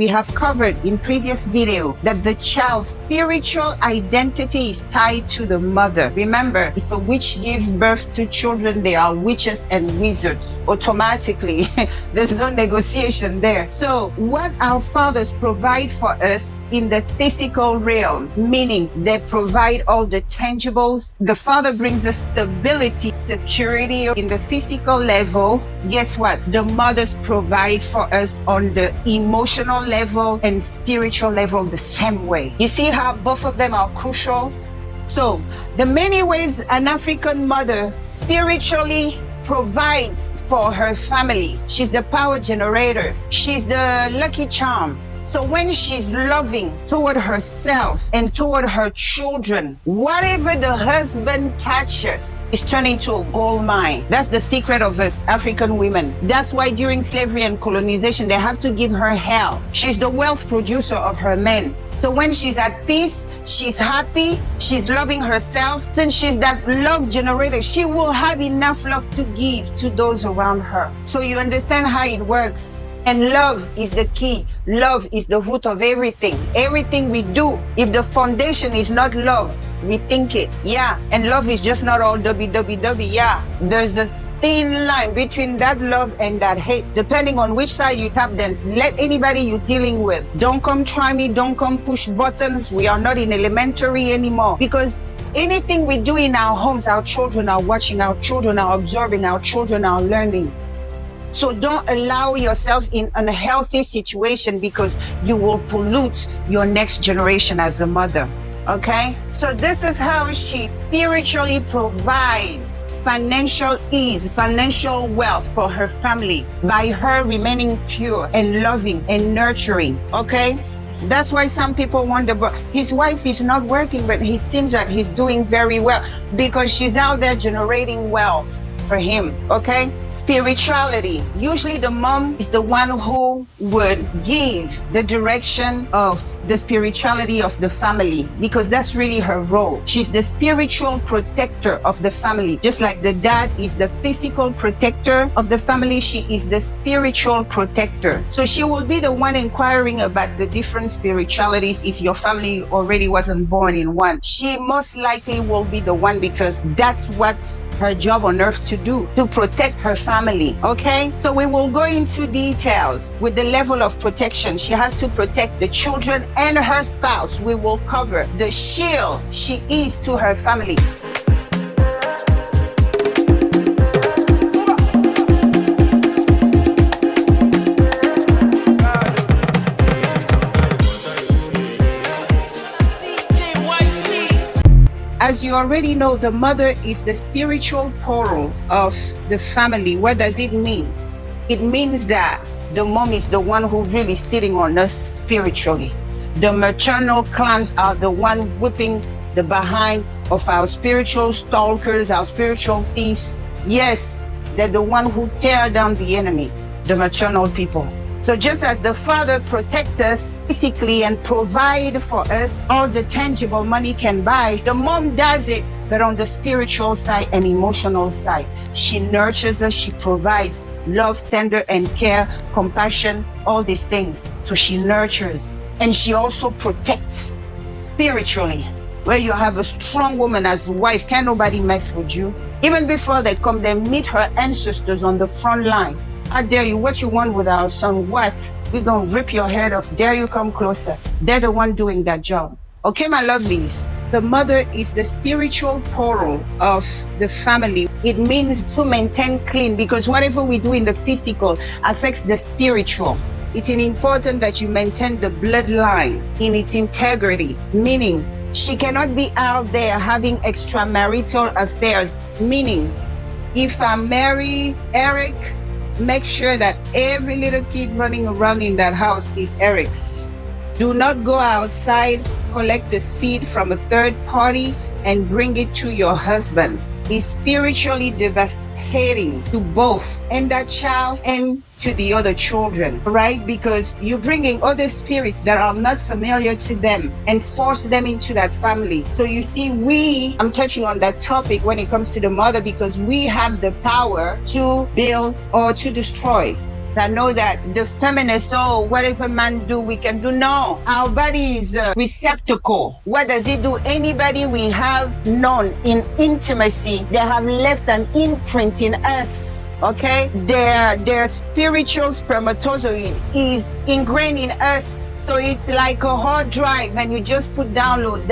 we have covered in previous video that the child's spiritual identity is tied to the mother. Remember, if a witch gives birth to children, they are witches and wizards automatically. There's no negotiation there. So what our fathers provide for us in the physical realm, meaning they provide all the tangibles. The father brings us stability, security in the physical level. Guess what? The mothers provide for us on the emotional level and spiritual level the same way. You see how both of them are crucial? So the many ways an African mother spiritually provides for her family. She's the power generator. She's the lucky charm. So when she's loving toward herself and toward her children, whatever the husband catches is turned into a gold mine. That's the secret of us African women. That's why during slavery and colonization, they have to give her hell. She's the wealth producer of her men. So when she's at peace, she's happy, she's loving herself, then she's that love generator. She will have enough love to give to those around her. So you understand how it works. And love is the key. Love is the root of everything. Everything we do, if the foundation is not love, rethink it. Yeah. And love is just not all www. Yeah. There's a thin line between that love and that hate, depending on which side you tap dance. Let anybody you're dealing with. Don't come try me. Don't come push buttons. We are not in elementary anymore. Because anything we do in our homes, our children are watching, our children are observing, our children are learning. So don't allow yourself in an unhealthy situation because you will pollute your next generation as a mother. Okay? So this is how she spiritually provides financial ease, financial wealth for her family by her remaining pure and loving and nurturing. Okay? That's why some people wonder, but his wife is not working, but he seems like he's doing very well because she's out there generating wealth for him. Okay? Spirituality. Usually the mom is the one who would give the direction of the spirituality of the family because that's really her role. She's the spiritual protector of the family. Just like the dad is the physical protector of the family, she is the spiritual protector. So she will be the one inquiring about the different spiritualities if your family already wasn't born in one. She most likely will be the one because that's what's her job on earth to do, to protect her family. Okay? So we will go into details with the level of protection. She has to protect the children and her spouse. We will cover the shield she is to her family. As you already know, the mother is the spiritual portal of the family. What does it mean? It means that the mom is the one who really sitting on us spiritually. The maternal clans are the one whipping the behind of our spiritual stalkers, our spiritual thieves. Yes, they're the one who tear down the enemy, the maternal people. So just as the father protects us physically and provide for us all the tangible money can buy, the mom does it, but on the spiritual side and emotional side. She nurtures us, she provides love, tender and care, compassion, all these things. So she nurtures. And she also protects spiritually. Where you have a strong woman as a wife, can't nobody mess with you. Even before they come, they meet her ancestors on the front line. I dare you, what you want with our son? What? We're going to rip your head off. Dare you come closer? They're the one doing that job. Okay, my lovelies. The mother is the spiritual portal of the family. It means to maintain clean because whatever we do in the physical affects the spiritual. It's important that you maintain the bloodline in its integrity, meaning she cannot be out there having extramarital affairs. Meaning, if I marry Eric, make sure that every little kid running around in that house is Eric's. Do not go outside, collect a seed from a third party and bring it to your husband. It's spiritually devastating to both and that child and to the other children, right? Because you're bringing other spirits that are not familiar to them and force them into that family. So you see, I'm touching on that topic when it comes to the mother because we have the power to build or to destroy. I know that the feminists, oh, whatever man do, we can do. No, our body is a receptacle. What does it do? Anybody we have known in intimacy, they have left an imprint in us. Okay, their spiritual spermatozoid is ingrained in us. So it's like a hard drive, and you just put download.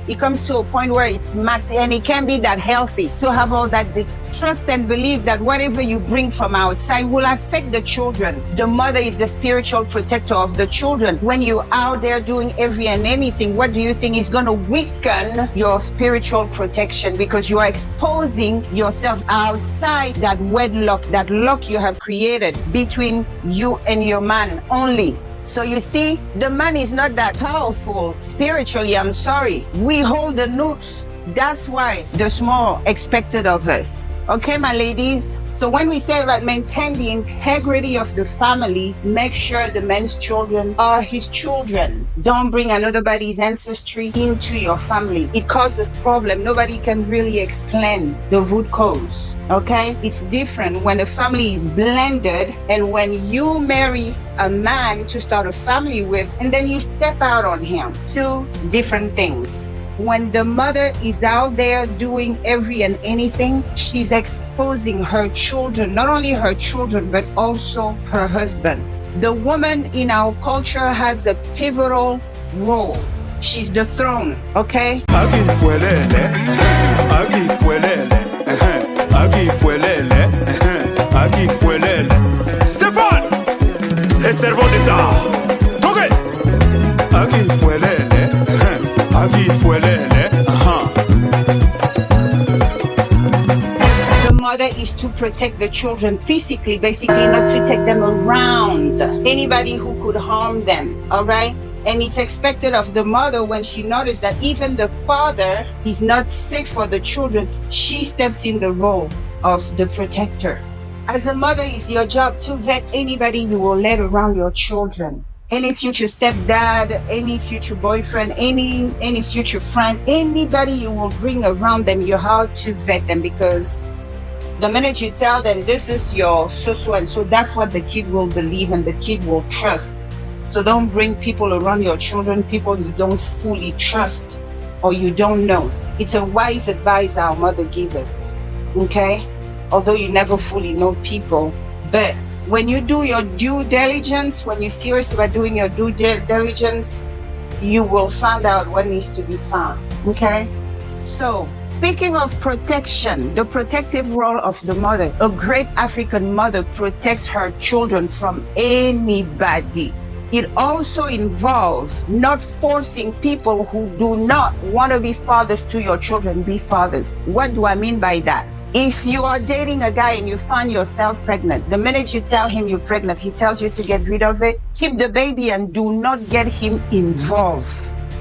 It comes to a point where it's max, and it can be that healthy to have all that trust and believe that whatever you bring from outside will affect the children. The mother is the spiritual protector of the children. When you're out there doing every and anything, what do you think is going to weaken your spiritual protection? Because you are exposing yourself outside that wedlock, that lock you have created between you and your man only. So you see, the man is not that powerful spiritually, I'm sorry. We hold the nukes. That's why there's more expected of us. Okay, my ladies? So when we say that maintain the integrity of the family, make sure the man's children are his children. Don't bring another body's ancestry into your family. It causes problem. Nobody can really explain the root cause. Okay? It's different when a family is blended and when you marry a man to start a family with and then you step out on him. Two different things. When the mother is out there doing every and anything, she's exposing her children, not only her children, but also her husband. The woman in our culture has a pivotal role. She's the throne, okay? Stéphane, les cerveaux d'État. The mother is to protect the children physically, basically not to take them around anybody who could harm them, all right? And it's expected of the mother when she noticed that even the father is not safe for the children, she steps in the role of the protector. As a mother, it's your job to vet anybody you will let around your children. Any future stepdad, any future boyfriend, any future friend, anybody you will bring around them, you have to vet them, because the minute you tell them this is your so and so, that's what the kid will believe and the kid will trust. So don't bring people around your children, people you don't fully trust or you don't know. It's a wise advice our mother gives us, okay? Although you never fully know people, but when you do your due diligence, when you're serious about doing your due diligence, you will find out what needs to be found, okay? So, speaking of protection, the protective role of the mother, a great African mother protects her children from anybody. It also involves not forcing people who do not want to be fathers to your children be fathers. What do I mean by that? If you are dating a guy and you find yourself pregnant, the minute you tell him you're pregnant, he tells you to get rid of it, keep the baby and do not get him involved.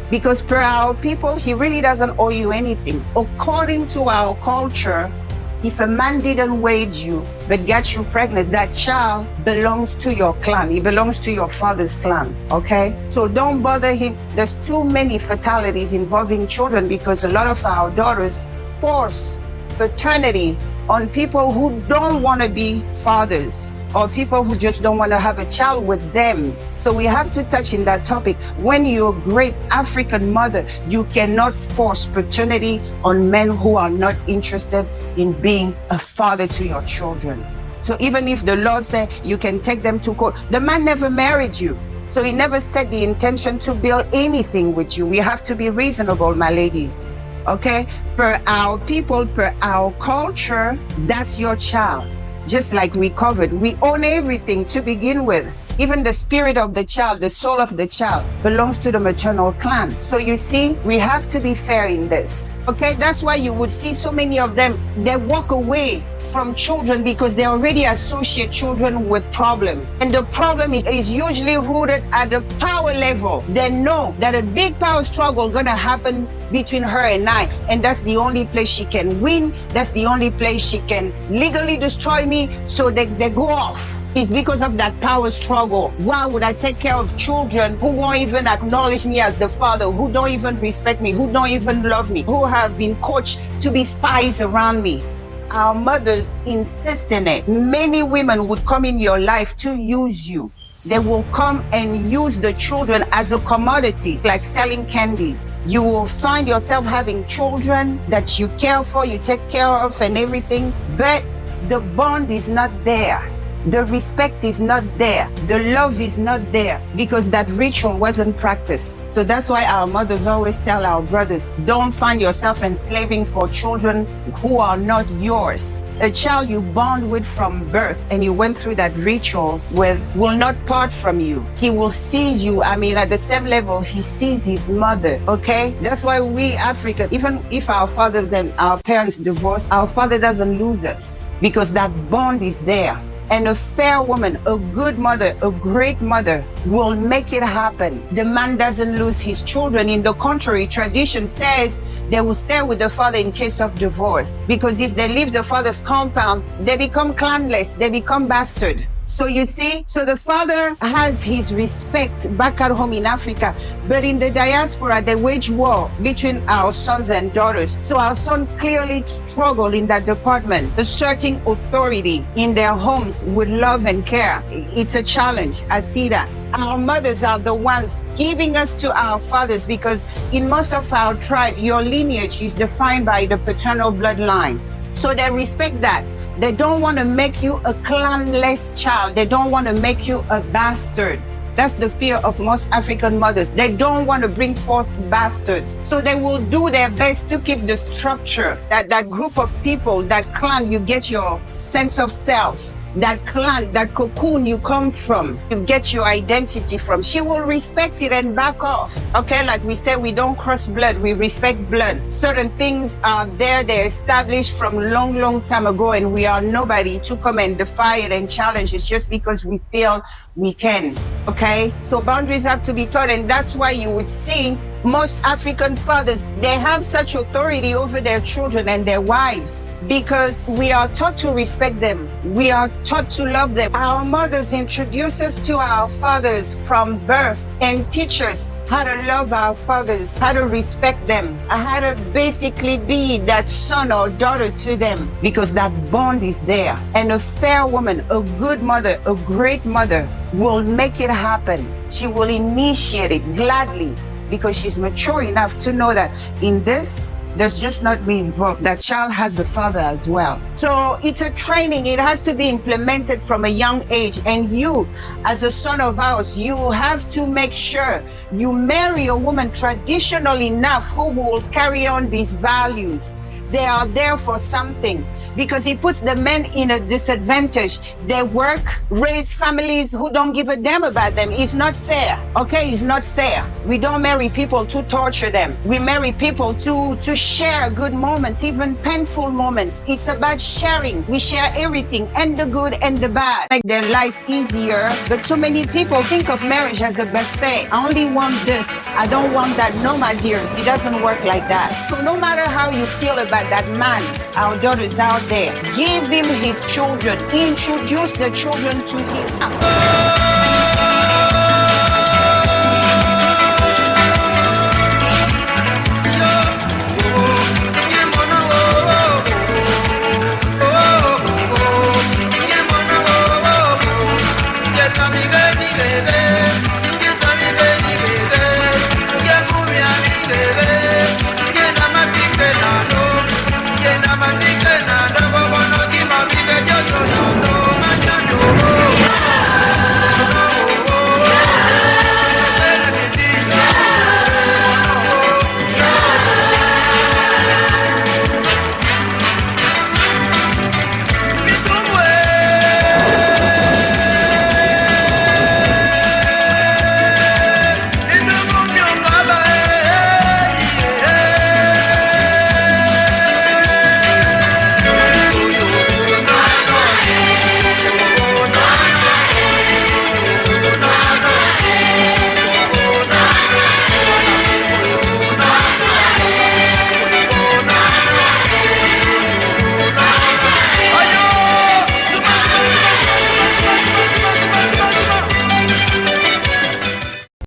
Because per our people, he really doesn't owe you anything. According to our culture, if a man didn't wage you but got you pregnant, that child belongs to your clan. It belongs to your father's clan, okay? So don't bother him. There's too many fatalities involving children because a lot of our daughters force paternity on people who don't want to be fathers or people who just don't want to have a child with them. So we have to touch in that topic. When you're a great African mother, you cannot force paternity on men who are not interested in being a father to your children. So even if the law says you can take them to court, the man never married you. So he never set the intention to build anything with you. We have to be reasonable, my ladies. Okay, per our people, per our culture, that's your child. Just like we covered, we own everything to begin with. Even the spirit of the child, the soul of the child belongs to the maternal clan. So you see, we have to be fair in this. Okay, that's why you would see so many of them, they walk away from children because they already associate children with problem. And the problem is usually rooted at the power level. They know that a big power struggle gonna happen between her and I. And that's the only place she can win. That's the only place she can legally destroy me. So they go off. It's because of that power struggle. Why would I take care of children who won't even acknowledge me as the father, who don't even respect me, who don't even love me, who have been coached to be spies around me? our mothers insist in it. Many women would come in your life to use you. They will come and use the children as a commodity, like selling candies. You will find yourself having children that you care for, you take care of and everything, but the bond is not there. The respect is not there. The love is not there because that ritual wasn't practiced. So that's why our mothers always tell our brothers, don't find yourself enslaving for children who are not yours. A child you bond with from birth and you went through that ritual with will not part from you. He will seize you. I mean, at the same level, he sees his mother, okay? That's why we Africans, even if our fathers and our parents divorce, our father doesn't lose us because that bond is there. And a fair woman, a good mother, a great mother will make it happen. The man doesn't lose his children. In the contrary, tradition says they will stay with the father in case of divorce. Because if they leave the father's compound, they become clanless, they become bastard. So you see, so the father has his respect back at home in Africa, but in the diaspora, they wage war between our sons and daughters. So our sons clearly struggle in that department, asserting authority in their homes with love and care. It's a challenge. I see that. Our mothers are the ones giving us to our fathers because in most of our tribe, your lineage is defined by the paternal bloodline. So they respect that. They don't want to make you a clanless child. They don't want to make you a bastard. That's the fear of most African mothers. They don't want to bring forth bastards. So they will do their best to keep the structure, that group of people, that clan, you get your sense of self. That clan, that cocoon you come from, you get your identity from. She will respect it and back off. Okay, like we say, we don't cross blood, we respect blood. Certain things are there, they're established from long time ago, and we are nobody to come and defy it and challenge it just because we feel we can. Okay, so boundaries have to be taught, and that's why you would see most African fathers, they have such authority over their children and their wives because we are taught to respect them. We are taught to love them. Our mothers introduce us to our fathers from birth and teach us how to love our fathers, how to respect them, how to basically be that son or daughter to them because that bond is there. And a fair woman, a good mother, a great mother will make it happen. She will initiate it gladly, because she's mature enough to know that in this, there's just not me involved. That child has a father as well. So it's a training. It has to be implemented from a young age. And you, as a son of ours, you have to make sure you marry a woman traditional enough who will carry on these values. They are there for something because it puts the men in a disadvantage. They work, raise families who don't give a damn about them. It's not fair. Okay, it's not fair. We don't marry people to torture them. We marry people to share good moments, even painful moments. It's about sharing. We share everything, and the good and the bad. Make their life easier. But so many people think of marriage as a buffet. I only want this. I don't want that. No, my dears, it doesn't work like that. So no matter how you feel about that man, our daughters out there, give him his children, introduce the children to him.